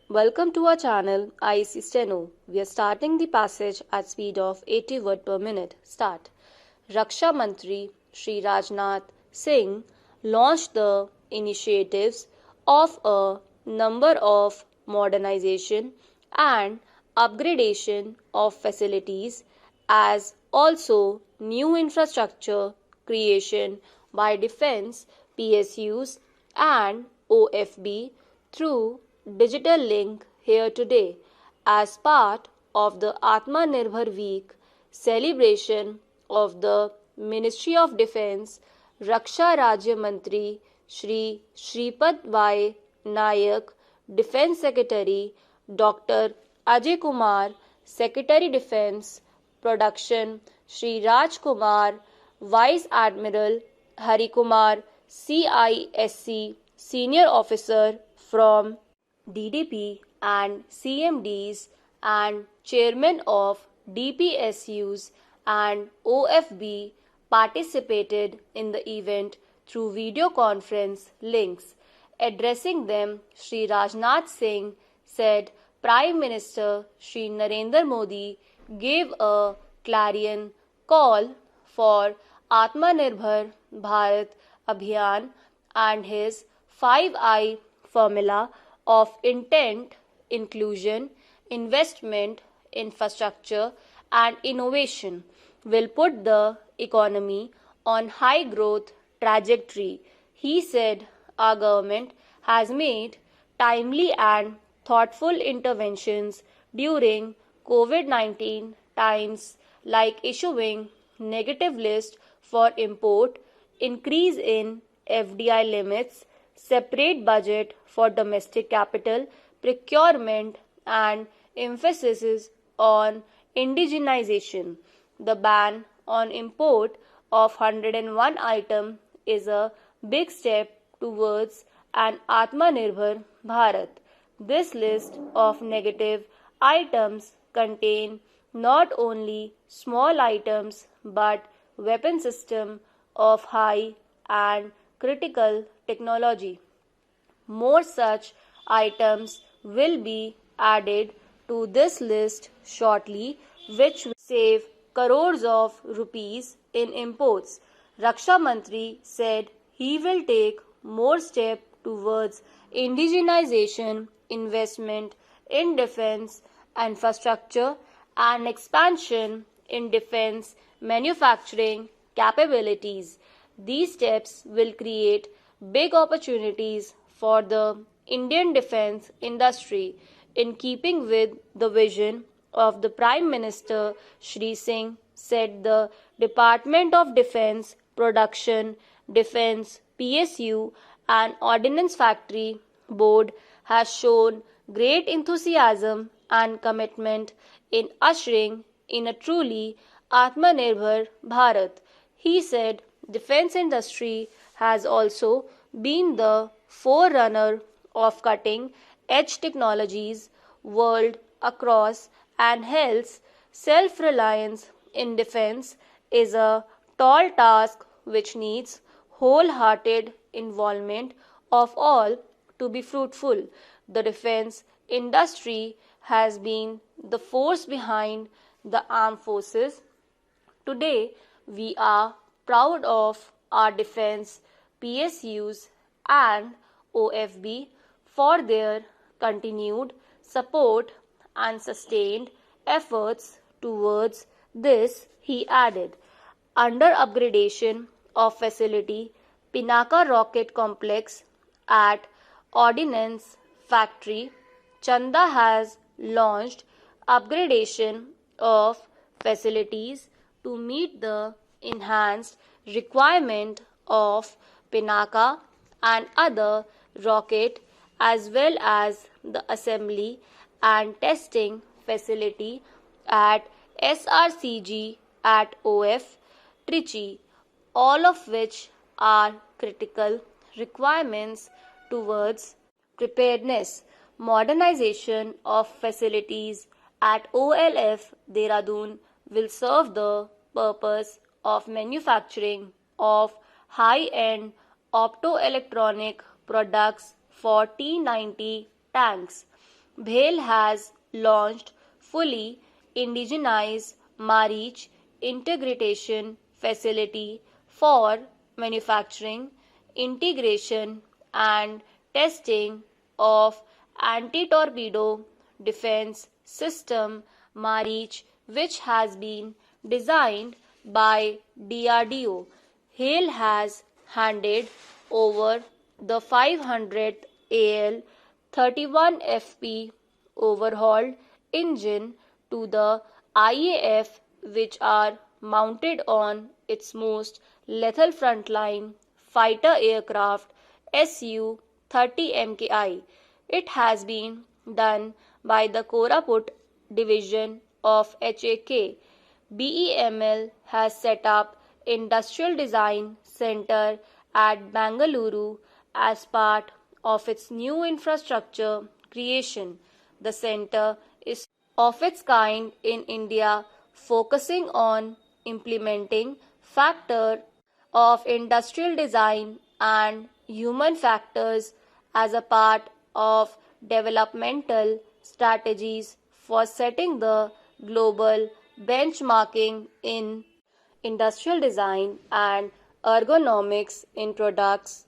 Welcome to our channel IC Steno. We are starting the passage at speed of 80 words per minute. Start. Raksha Mantri Shri Rajnath Singh launched the initiatives of a number of modernization and upgradation of facilities as also new infrastructure creation by defense PSUs and OFB through digital link here today as part of the Atmanirbhar Week celebration of the Ministry of Defence. Raksha Rajya Mantri Shri Shripad Y Nayak, Defence Secretary Dr. Ajay Kumar, Secretary Defence Production Shri Raj Kumar, Vice Admiral Hari Kumar, CISC Senior Officer from DDP and CMDs and Chairman of DPSUs and OFB participated in the event through video conference links. Addressing them, Shri Rajnath Singh said Prime Minister Shri Narendra Modi gave a clarion call for Atmanirbhar Bharat Abhiyan and his 5I formula of intent, inclusion, investment, infrastructure and innovation will put the economy on high growth trajectory. He said our government has made timely and thoughtful interventions during COVID-19 times like issuing negative list for import, increase in FDI limits, separate budget for domestic capital procurement and emphasis on indigenization. The ban on import of 101 items is a big step towards an Atmanirbhar Bharat. This list of negative items contain not only small items but weapon system of high and critical technology. More such items will be added to this list shortly, which will save crores of rupees in imports. Raksha Mantri said he will take more steps towards indigenization, investment in defense infrastructure, and expansion in defense manufacturing capabilities. These steps will create big opportunities for the Indian defense industry in keeping with the vision of the Prime Minister. Shri Singh said the Department of Defense Production, Defense PSU and Ordnance Factory Board has shown great enthusiasm and commitment in ushering in a truly Atmanirbhar Bharat. He said defense industry has also been the forerunner of cutting edge technologies world across and hence self-reliance in defense is a tall task which needs wholehearted involvement of all to be fruitful. The defense industry has been the force behind the armed forces. Today, we are proud of our defense PSUs and OFB for their continued support and sustained efforts towards this, he added. Under upgradation of facility Pinaka Rocket Complex at Ordnance Factory, Chanda has launched upgradation of facilities to meet the enhanced requirement of Pinaka and other rocket as well as the assembly and testing facility at SRCG at OF Trichy, all of which are critical requirements towards preparedness. Modernization of facilities at OLF Dehradun will serve the purpose of manufacturing of high-end optoelectronic products for T-90 tanks. BHEL has launched fully indigenized Marich integration facility for manufacturing, integration and testing of anti-torpedo defense system Marich, which has been designed by DRDO. HALE has handed over the 500th AL-31FP overhauled engine to the IAF, which are mounted on its most lethal frontline fighter aircraft Su-30 MKI. It has been done by the Koraput division of HAK. BEML has set up Industrial Design Center at Bangalore as part of its new infrastructure creation. The center is of its kind in India, focusing on implementing factor of industrial design and human factors as a part of developmental strategies for setting the global benchmarking in industrial design and ergonomics in products.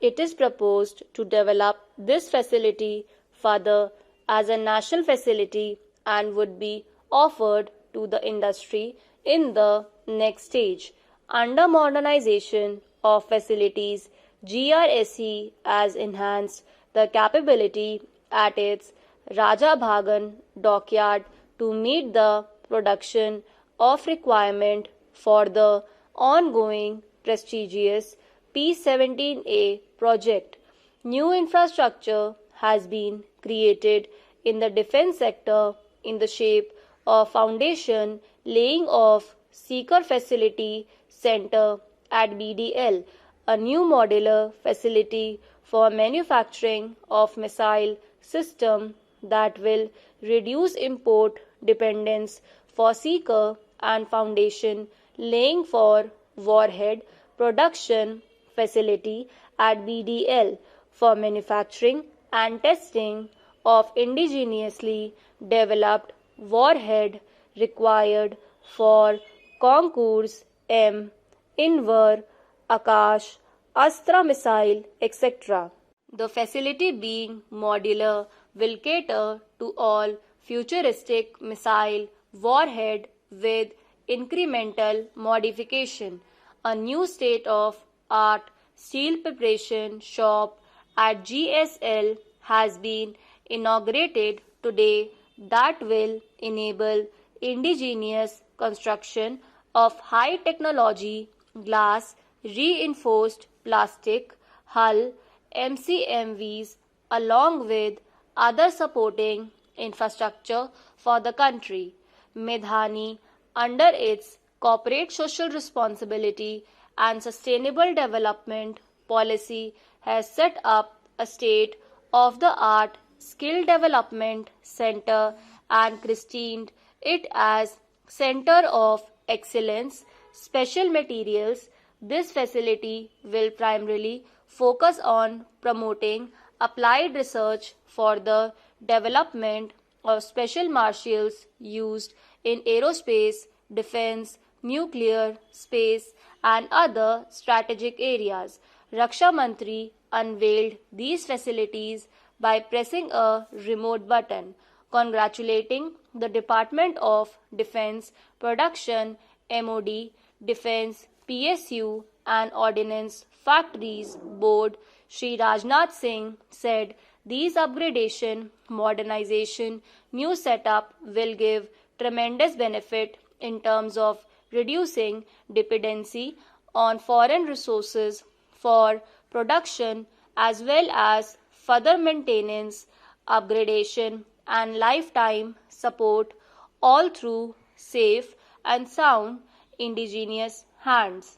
It is proposed to develop this facility further as a national facility and would be offered to the industry in the next stage. Under modernization of facilities, GRSE has enhanced the capability at its Raja Bhagan dockyard to meet the production of requirement for the ongoing prestigious P-17A project. New infrastructure has been created in the defense sector in the shape of foundation laying of Seeker Facility Center at BDL, a new modular facility for manufacturing of missile system that will reduce import dependence for Seeker, and foundation laying for warhead production facility at BDL for manufacturing and testing of indigenously developed warhead required for Concourse M, Invar, Akash, Astra missile, etc. The facility being modular will cater to all futuristic missile warhead with incremental modification. A new state-of-art steel preparation shop at GSL has been inaugurated today that will enable indigenous construction of high technology glass reinforced plastic hull MCMVs along with other supporting infrastructure for the country. Medhani, under its corporate social responsibility and sustainable development policy, has set up a state-of-the-art skill development center and christened it as Center of Excellence Special Materials. This facility will primarily focus on promoting applied research for the development of special materials used in aerospace, defense, nuclear, space, and other strategic areas. Raksha Mantri unveiled these facilities by pressing a remote button, congratulating the Department of Defense Production, MOD, Defense, PSU, and Ordnance Factories Board. Shri Rajnath Singh said these upgradation, modernization, new setup will give tremendous benefit in terms of reducing dependency on foreign resources for production as well as further maintenance, upgradation, and lifetime support, all through safe and sound indigenous hands.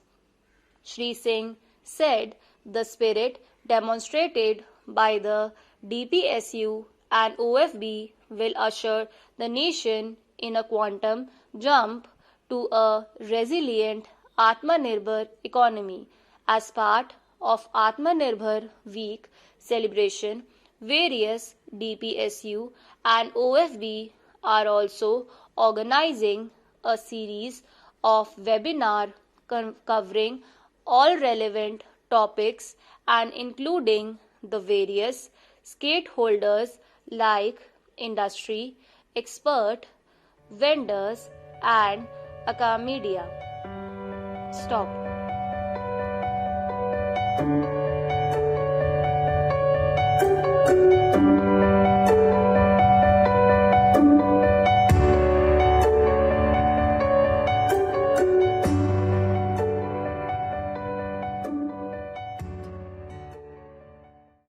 Shri Singh said the spirit demonstrated by the DPSU and OFB will usher the nation in a quantum jump to a resilient Atmanirbhar economy. As part of Atmanirbhar Week celebration, Various DPSU and OFB are also organizing a series of webinars covering all relevant topics and including the various stakeholders like industry, expert, vendors, and academia. Stop.